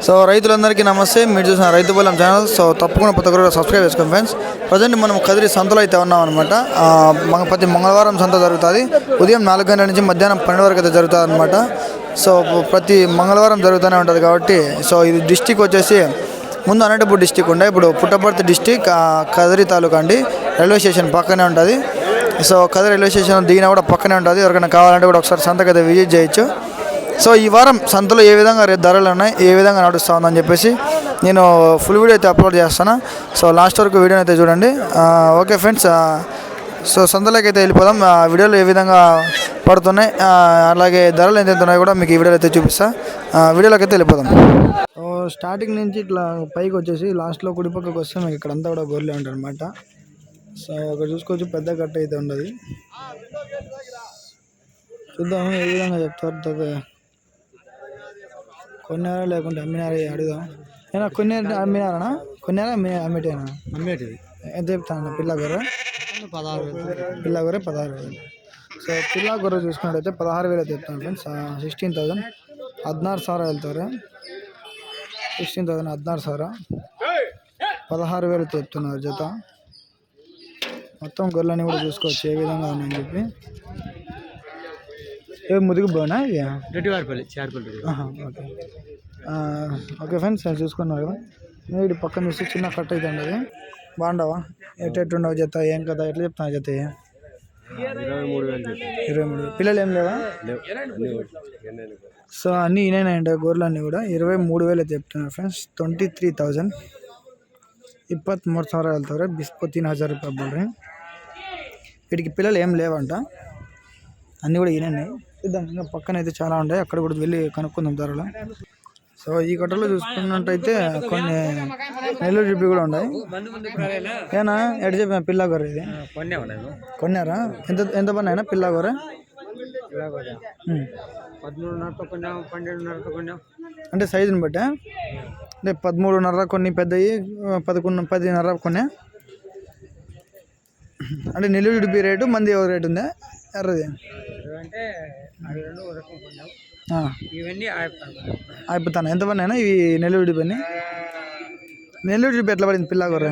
So రైతులందరికీ నమస్తే. మీరు చూసిన రైతు బలం ఛానల్. సో తప్పకుండా ప్రతి ఒక్కరు సబ్స్క్రైబ్ చేసుకోండి ఫ్రెండ్స్. ప్రజెంట్ మనం కదిరి సంతలో అయితే ఉన్నాం అనమాట. ప్రతి మంగళవారం సంత జరుగుతుంది. ఉదయం 4 గంటల నుంచి మధ్యాహ్నం 12 వరకు అయితే జరుగుతుంది అనమాట. సో ప్రతి మంగళవారం జరుగుతూనే ఉంటుంది కాబట్టి సో ఇది డిస్టిక్ వచ్చేసి ముందు అనంతపూర్ డిస్టిక్ ఉండే, ఇప్పుడు పుట్టపర్తి డిస్టిక్ కదిరి తాలూకా అండి. రైల్వే స్టేషన్ పక్కనే ఉంటుంది. సో కదిరి రైల్వే స్టేషన్ దిగినా కూడా పక్కనే ఉంటుంది. ఎవరికైనా కావాలంటే కూడా ఒకసారి సంతకు అయితే విజిట్ చేయొచ్చు. సో ఈ వారం సంతలో ఏ విధంగా ధరలు ఉన్నాయి, ఏ విధంగా నడుస్తూ ఉందని చెప్పేసి నేను ఫుల్ వీడియో అయితే అప్లోడ్ చేస్తాను. సో లాస్ట్ వరకు వీడియోని అయితే చూడండి. ఓకే ఫ్రెండ్స్, సో సంతలోకి అయితే వెళ్ళిపోదాం. వీడియోలు ఏ విధంగా పడుతున్నాయి, అలాగే ధరలు ఎంత ఉన్నాయో కూడా మీకు ఈ వీడియోలో అయితే చూపిస్తాను. వీడియోలోకి అయితే వెళ్ళిపోదాం. సో స్టార్టింగ్ నుంచి ఇట్లా పైకి వచ్చేసి లాస్ట్లో కుడిపక్కకు వస్తే మీకు ఇక్కడంతా కూడా గొర్రెలు ఉంటాయి అనమాట. సో ఇక్కడ చూసుకోవచ్చు, పెద్ద కట్ట అయితే ఉండదు. చూద్దాం ఏ విధంగా చెప్తారు. కొన్నారా లేకుంటే అమ్మినారా అడుగుదాం. ఏనా కొన్ని అమ్మినారా, కొన్నారా అమ్మేటేనా? అమ్మేటిది ఎంత చెప్తాను? పిల్ల గొర్రె 16,000. పిల్ల గొర్రె 16,000. సో పిల్ల గొర్రె చూసుకున్నట్టయితే 16,000 అయితే చెప్తాను ఫ్రెండ్స్. 16,000 16,000 వెళ్తారు. 16,000 16,000 16,000 అయితే చెప్తున్నారు జత. మొత్తం గొర్రెలని కూడా చూసుకోవచ్చు ఏ విధంగా ఉన్నాయని చెప్పి. ఏ ముదిగి పోనా ఇది రెడ్డివారిపల్లి చేరపల్లి. ఓకే ఓకే ఫ్రెండ్స్, నేను చూసుకున్నారు కదా. వీడి పక్కన చూస్తే చిన్న కట్ అయితే ఉండదు. బాగుండవా? ఎట్టుండవు జత, ఏం కదా ఎట్లా చెప్తాను జత? 23,000. పిల్లలు ఏం లేవా? సో అన్నీ ఈయనండి గొర్రెలు అన్నీ కూడా 23,000 అయితే చెప్తున్నారు ఫ్రెండ్స్. 23,000 23,000 వెళ్తారు. బిస్పో 3,000 రూపాయలు బోల్రీ. వీటికి పిల్లలు ఏం లేవంట, అన్నీ కూడా ఈయనండి. చూద్దాం, ఇంకా పక్కన అయితే చాలా ఉంటాయి, అక్కడ కూడా వెళ్ళి కనుక్కుందాం ధరలు. సో ఈ కట్టలో చూసుకున్నట్టయితే కొన్ని నెల్లూరు జిప్పి కూడా ఉన్నాయి. ఏనా ఎటు చెప్పిన పిల్ల గొర్రె ఇది కొన్నారా? ఎంత పడినా పిల్ల గొర్రె? 13,500 అంటే సైజుని బట్టి. అంటే 13,500 కొన్ని పెద్దవి, 10,500 కొన్ని. అంటే నెల్లూరు జిప్పి రేటు మంది ఎవరి రేటు ఉందా? ఎర్రది అయిపోతాను. ఎంత పడినా ఇవి నెల్లూరు జిప్పి? నెల్లూరు జిప్పి ఎట్లా పడింది పిల్ల గొర్రె?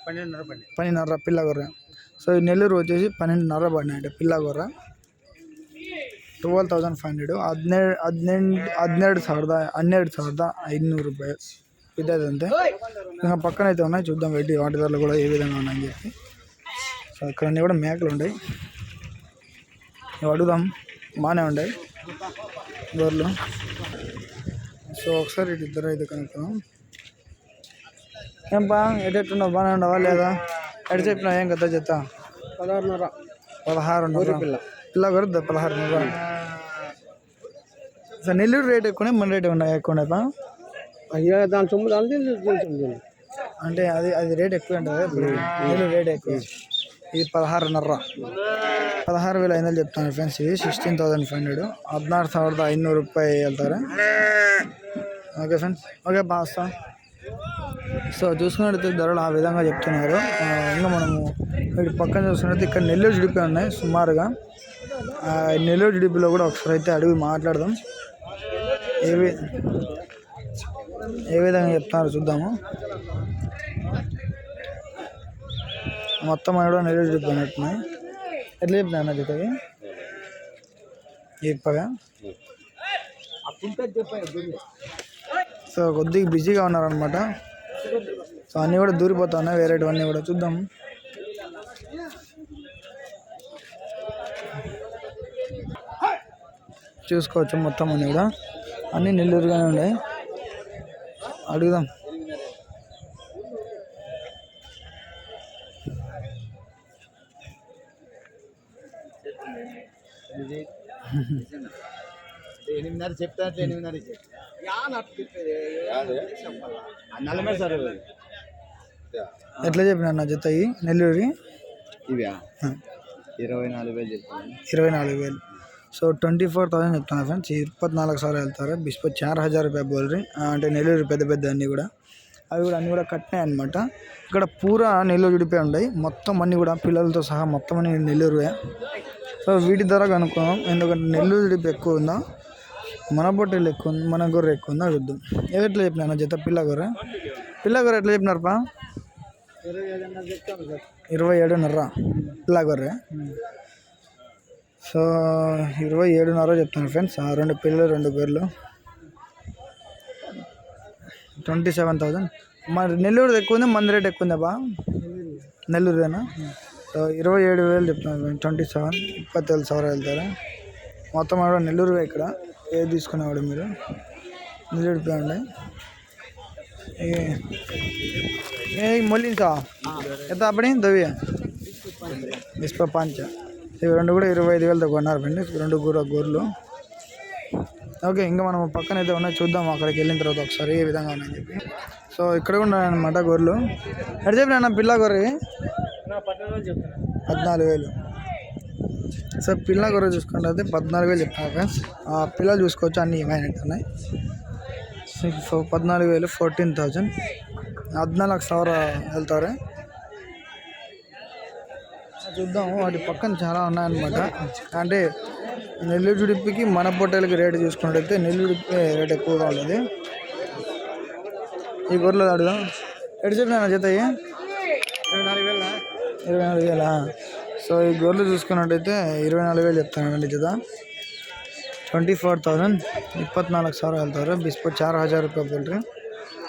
12,500 పిల్ల గొర్రె. సో నెల్లూరు వచ్చేసి 12,500 పడినాయి అంటే పిల్ల గొర్రె. 12,500 12,500 రూపాయలు ఇద్దరు అంతే. ఇంకా పక్కన అయితే ఉన్నాయి, చూద్దాం వాటి ధరలు కూడా ఏ విధంగా ఉన్నాయని చెప్పి. సో ఇక్కడ అన్నీ కూడా మేకలు ఉన్నాయి, అడుగుదాం. బాగానే ఉన్నాయి గొర్రెలు. సో ఒకసారి ఇద్దరు అయితే కనుక్కుందాం. ఏంపా ఎట్టున్నావు, బాగానే ఉండవా లేదా? ఎటు చెప్పినా ఏం కదా జత? 16,500 పిల్ల గొర్రె 16,500. సో నెల్లూరు రేట్ ఎక్కువ, మన రేట్ ఎక్కువ ఉన్నాయా? దాని సొమ్ము అంటే అది రేట్ ఎక్కువ ఉంటుంది. నెల్లూరు రేట్ ఎక్కువ. ఇది 16,500 16,500 చెప్తాను ఫ్రెండ్స్. ఇది 16,500 16,500 రూపాయలు వెళ్తారు. ఓకే ఫ్రెండ్స్, ఓకే బాస్తా. సో చూసుకున్నట్టయితే ధరలు ఆ విధంగా చెప్తున్నారు. ఇంకా మనము వీటి పక్కన చూసుకున్నట్టు ఇక్కడ నెల్లూరు జిడిపి ఉన్నాయి సుమారుగా. నెల్లూరు జిడిపిలో కూడా ఒకసారి అయితే అడిగి మాట్లాడదాం, ఏ విధంగా చెప్తున్నారు చూద్దాము. మొత్తం అని కూడా నెల్లూరు జిడిపి అన్నట్టున్నాయి. ఎట్లా చెప్తున్నా అన్న జతకి? చెప్పగా. సో కొద్దిగా బిజీగా ఉన్నారనమాట. సో అన్నీ కూడా దూరిపోతా ఉన్నాయి, వేరేటివన్నీ కూడా చూద్దాం. చూసుకోవచ్చు మొత్తం అన్నీ కూడా, అన్నీ నెల్లూరుగానే ఉన్నాయి. అడుగుదాం. ఎట్లా చెప్పిన నా జత ఈ నెల్లూరు? ఇవి 24,000. సో 24,000 చెప్తాను ఫ్రెండ్స్. 24,000 వెళ్తారు. బిస్పో 4,000 రూపాయలు బోల్ రही. అంటే నెల్లూరు పెద్ద పెద్ద అన్నీ కూడా, అవి కూడా అన్నీ కూడా కట్టినాయి అనమాట. ఇక్కడ పూరా నెల్లూరు విడిపోయి ఉన్నాయి మొత్తం అన్నీ కూడా, పిల్లలతో సహా మొత్తం అన్ని నెల్లూరువే. సో వీటి ధర కనుక్కున్నాం, ఎందుకంటే నెల్లూరు విడిపి ఎక్కువ ఉందా. మన పొట్టేలు ఎక్కువ ఉంది, మన గొర్రె ఎక్కువ ఉందా చూద్దాం. ఎట్లా చెప్పినా జత పిల్ల గొర్రె ఎట్లా చెప్పినారు పా? 27.5 పిల్ల గొర్రె. సో 27.5 చెప్తాను ఫ్రెండ్స్. 2 పిల్లలు 2 గొర్రెలు 27,000. మరి నెల్లూరు ఎక్కువ ఉంది, మంది రేట్ ఎక్కువ ఉందా బా? నెల్లూరుదేనా? సో 27,000 చెప్తున్నాను. 27 27,000 వెళ్తారా మొత్తం? ఆడ నెల్లూరు ఇక్కడ ఏది తీసుకునేవాడు మీరు? నెల్లూరు పోయండి. ఏ మొల్లించా ఎంత అప్పుడే దవ్య ఇస్ప పంచ ఇవి 2 కూడా 25,000తో కొన్నారు ఫ్రెండ్. 2 గొర్రెలు. ఓకే, ఇంకా మనం పక్కన అయితే ఉన్నాయి చూద్దాం అక్కడికి వెళ్ళిన తర్వాత ఒకసారి ఏ విధంగా ఉన్నాయని చెప్పి. సో ఇక్కడ కూడా ఉన్నాయన్నమాట గొర్రెలు. ఎక్కడ చెప్పినా పిల్ల గొర్రె 14,000. సో పిల్ల గొర్రె చూసుకుంటే అయితే 14,000 చెప్తున్నారు ఫ్రెండ్స్. ఆ పిల్లలు చూసుకోవచ్చు, అన్నీ ఏమైనా ఉన్నాయి. 14,000 14,000 14,00,000 వెళ్తారు. చూద్దాం వాటి పక్కన చాలా ఉన్నాయన్నమాట. అంటే నెల్లూరు జుడిపికి మన పొట్టేలకి రేటు చూసుకున్నట్టయితే నెల్లూరు రేట్ ఎక్కువగా ఉండేది. ఈ గొర్రెలు అడుగుదాం. ఎటు చెప్పినా జత 24,000. సో ఈ గొర్రెలు చూసుకున్నట్టయితే 24,000 చెప్తానండి జత. 24,000 24,000 వెళ్తారు. బిస్పో 4,000 రూపాయలు పోల్ట్రీ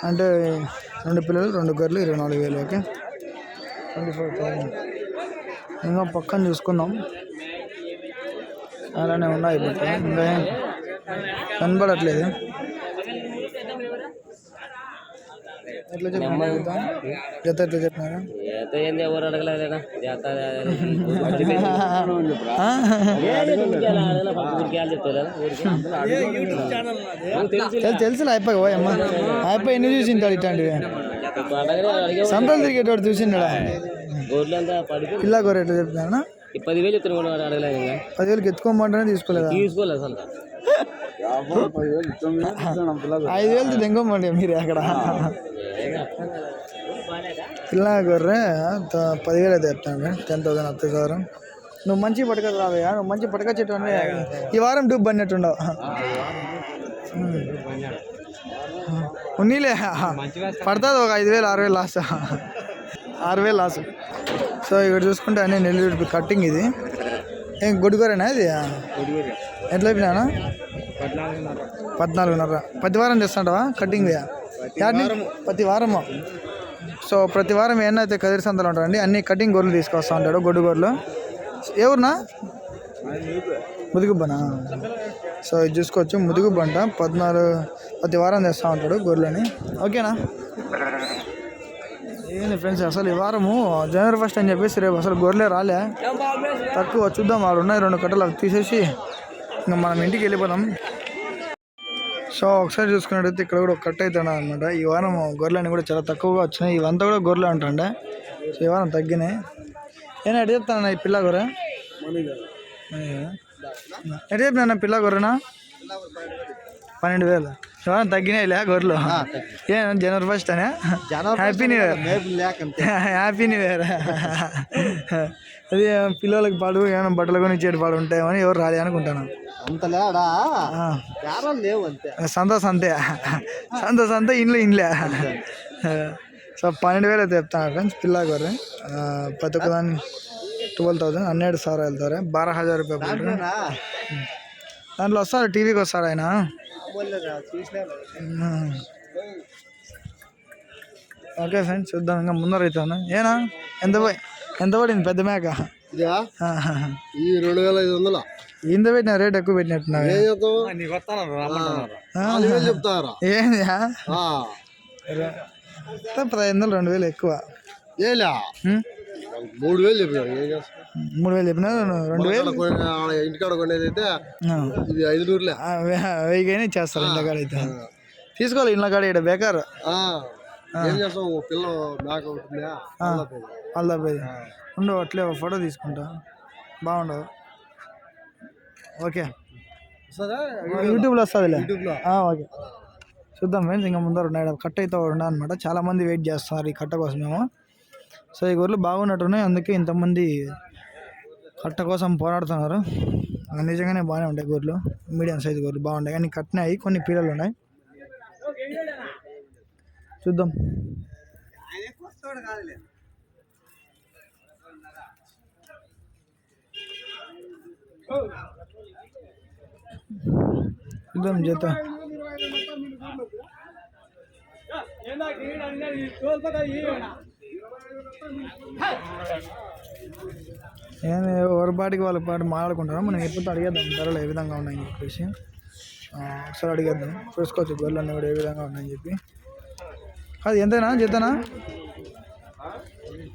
అంటే 2 పిల్లలు 2 గొర్రెలు 24,000. ఓకే, 24,000. ఇంకా పక్కన చూసుకుందాం, అలానే ఉన్నాయి ఇప్పుడు. ఇంకా ఏం కనబడట్లేదు. ఎట్లా చెప్పినారు జత? ఎట్లా చెప్పినారు? తెలుసులే అయిపోయి అమ్మ అయిపోయి ఎన్ని చూసింటాడు ఇట్లాంటివి. సంతలు తిరిగేటోడు చూసిండా? పిల్ల గొర్రె ఎట్లా చెప్తున్నా? 10,000 10,000 ఎత్తుకోమంటేనే తీసుకోలేదు. 5,000 తెంగోమండి మీరు అక్కడ. పిల్ల గొర్రె 10,000 అయితే చెప్తాను. 10,000 10,000. నువ్వు మంచి పట్టుక రావయ్యా, నువ్వు మంచి పట్టుక చెట్టు ఈ వారం డూబ్ పడినట్టుండవు. ఉన్నీలే పడుతుంది ఒక 5,000 6,000 లాస్. 6,000 లాస్. సో ఇక్కడ చూసుకుంటే అన్నీ నెల్లూరు కట్టింగ్. ఇది ఏం గొడ్డుగొరేనా ఇది? ఎట్లా అయిపోయినా? 14,500. ప్రతి వారం చేస్తుంటావా కట్టింగ్? ప్రతి వారము. సో ప్రతి వారం ఏమైతే కదిరి సంతలు ఉంటారండి, అన్ని కటింగ్ గొర్రెలు తీసుకొస్తా ఉంటాడు. గొడ్డు గొర్రెలు ఎవరునా? ముదుగుబ్బనా? సో ఇది చూసుకోవచ్చు, ముదుగుబ్బ అంట. 14 ప్రతి వారం తెస్తూ ఉంటాడు గొర్రెలని. ఓకేనా? ఏంది ఫ్రెండ్స్, అసలు ఈ వారము జనవరి 1 అని చెప్పేసి రేపు అసలు గొర్రెలే రాలే, తక్కువ. చూద్దాం, వాళ్ళు ఉన్నాయి 2 కట్టలు అవి తీసేసి ఇంకా మనం ఇంటికి వెళ్ళిపోదాం. సో ఒకసారి చూసుకున్నట్టయితే ఇక్కడ కూడా ఒక కట్ట అవుతాడు అనమాట. ఈ వారం గొర్రెలన్నీ కూడా చాలా తక్కువగా వచ్చినాయి. ఇవంతా కూడా గొర్రెలు అంటుండే. సో ఈ వారం తగ్గినాయి. ఏనా ఎటు చెప్తాను ఈ పిల్ల గొర్రె? ఎటు చెప్పినా పిల్ల గొర్రెనా? 12,000. ఈ వారం తగ్గినాయిలే గొర్రెలు. ఏ జనవరి 1 అనే? Happy new year. Happy new year. అది పిల్లలకి పాడు ఏమైనా బట్టలు కొని ఇచ్చేటి పాడు ఉంటాయేమని ఎవరు రాలే అనుకుంటాను. సంతోష్ అంతే, సంతోష్ అంతే. ఇండ్లే. సో 12,000 అయితే చెప్తాను ఫ్రెండ్స్ పిల్ల గొర్రె. ప్రతి ఒక్కదాన్ని 12,000 12,000 వెళ్తారు. 12,000 రూపాయలు. దాంట్లో వస్తారు, టీవీకి వస్తారు ఆయన. ఓకే ఫ్రెండ్స్, చూద్దాం. ఇంకా ముందర అవుతాను. ఏనా ఎంత పడింది పెద్ద మేక? 2,500. ఇంత పెట్టిన రేట్ ఎక్కువ పెట్టినట్టున్నా. ఏంది 15,000 2,000 ఎక్కువ. 3,000 చెప్పినారు. 3,000 చెప్పినారు. 2,000 ఇంటికాడ కొనేది అయితే ఇది 500. 1,000 ఇచ్చేస్తారు ఇంట్లో అయితే. తీసుకోవాలి ఇంట్లో కాడ ఇక్కడ బేకారు. ఏం చేస్తాం, పిల్ల మేక ఉంటుందా అల్లాపోయి ఉండవు. అట్లే ఫోటో తీసుకుంటా, బాగుండవు. ఓకే, యూట్యూబ్లో వస్తుందిలే. ఓకే, చూద్దాం ఫ్రెండ్స్. ఇంకా ముందర ఉన్నాయి కట్ట అయితే ఉండా అనమాట. చాలామంది వెయిట్ చేస్తున్నారు ఈ కట్ట కోసమేమో. సో ఈ గొర్రెలు బాగున్నట్టున్నాయి, అందుకే ఇంతమంది కట్ట కోసం పోరాడుతున్నారు. నిజంగానే బాగానే ఉంటాయి గొర్రెలు, మీడియం సైజు గొర్రెలు బాగుంటాయి, కానీ కట్టినాయి కొన్ని పీలలు ఉన్నాయి. చూద్దాం. చూద్దాం జత. ఎవరి పాటికి వాళ్ళ పాటి మాట్లాడుకుంటారా, మనం ఎప్పుడు అడిగేద్దాం ధరలు ఏ విధంగా ఉన్నాయని చెప్పేసి. ఒకసారి అడిగేద్దాం, చూసుకోవచ్చు గొర్రెలు అన్నీ కూడా ఏ విధంగా ఉన్నాయని చెప్పి. అది ఎంతనా జతనా?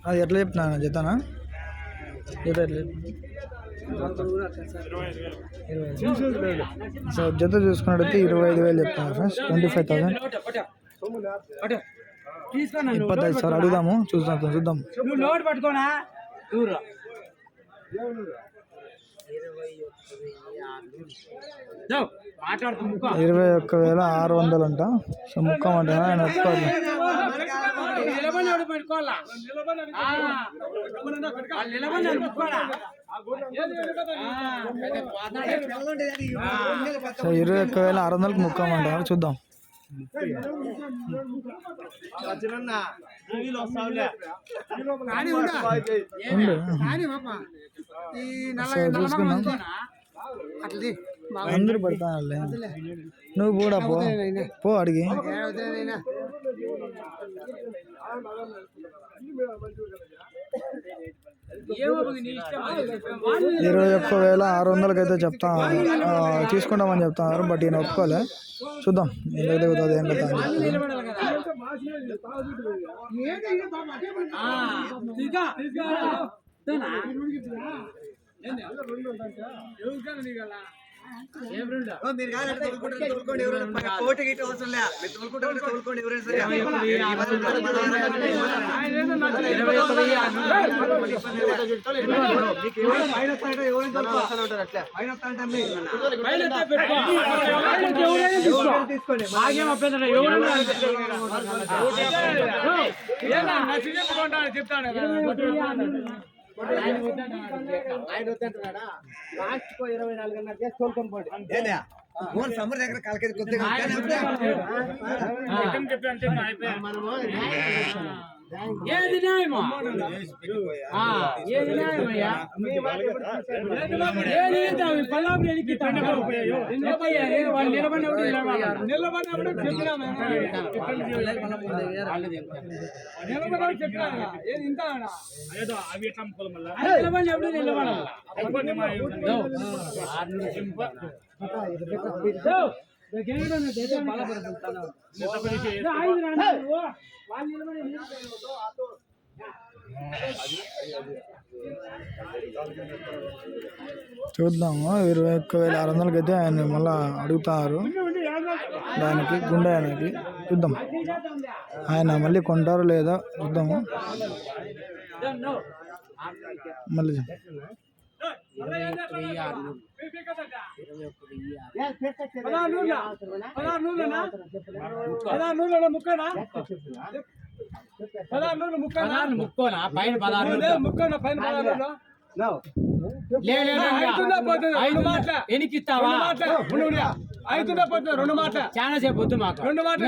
అది ఎట్లా చెప్తున్నా జతనా? జత ఎట్లా? సో జత చూసుకున్నట్టయితే 25,000 చెప్తున్నారు ఫ్రెండ్స్. 25,000. 25,000 అడుగుదాము, చూద్దాం. 21,600 అంట. సో ముక్కమంటే ఆయన ఒప్పుకోవాలి. సో 21,600కి ముక్కమంటారు, చూద్దాం. చూసుకున్నాం. అందరూ పడతానులే, నువ్వు కూడా పో అడిగి. 21,600కి అయితే చెప్తా తీసుకుంటామని చెప్తున్నారు, బట్ ఈయన ఒప్పుకోలే. చూద్దాం ఏం దిగుతుంది ఏం కదా అని సమ్మర్ దగ్గర కాలకేది కొద్దిగా ఏది న్యాయమా? ఏది న్యాయమయ్యా? చూద్దాము. 21,600కి అయితే ఆయన మళ్ళా అడుగుతారు దానికి, గుండె ఆయనకి. చూద్దాం ఆయన మళ్ళీ కొంటారో లేదో చూద్దాము. మళ్ళీ 16 ముక్కోనా పైన 16 ఎనికిస్తావా? చాలా సేపు వద్దు మాకు, 2 మాటలు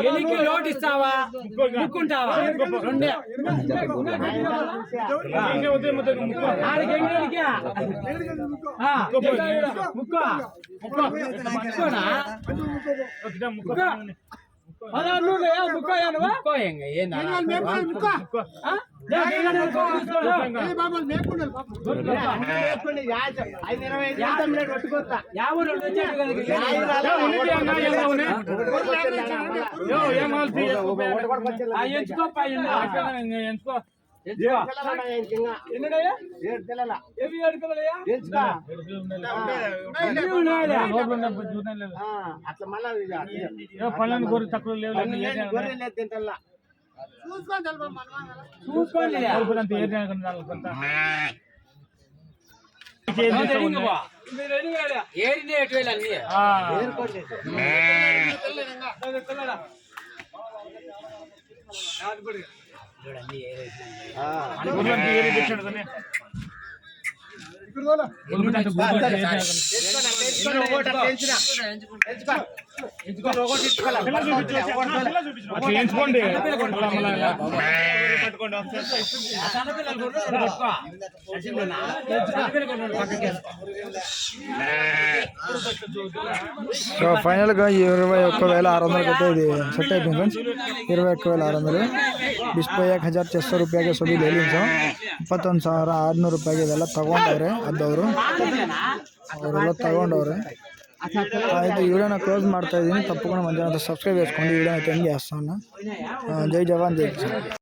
ఎనికి లోటు ఇస్తావా? ముక్కుంటావా? అట్లా మళ్ళీ గొర్రె తక్కువ లేవు చూసుకోండి. ఏరిని ఎటు వేలు అన్ని సో ఫైనల్గా 21,600 అయితే ఇది సెట్ అయిపోయింది ఫ్రెండ్స్. 21,600 ಡಿಸ್ಪ್ಲೇ 1,600 ರೂಪಾಯಿಗೆ ಸभी ले ली 21,600 ರೂಪಾಯಿಗೆ ಇದೆಲ್ಲ ತಗೊಂಡವ್ರೆ ಅದ್ದವರು ಅವರೆಲ್ಲ ತಗೊಂಡವ್ರೆ. అయితే వీడియోని క్లోజ్ ಮಾಡ್ತಾ ಇದ್ದೀನಿ. తప్పకుండా మంచిగా సబ్స్క్రైబ్ చేసుకోండి. వీడియో అయితే ఎండ్ చేస్తాను. జై జవాన్ జై కిసాన్.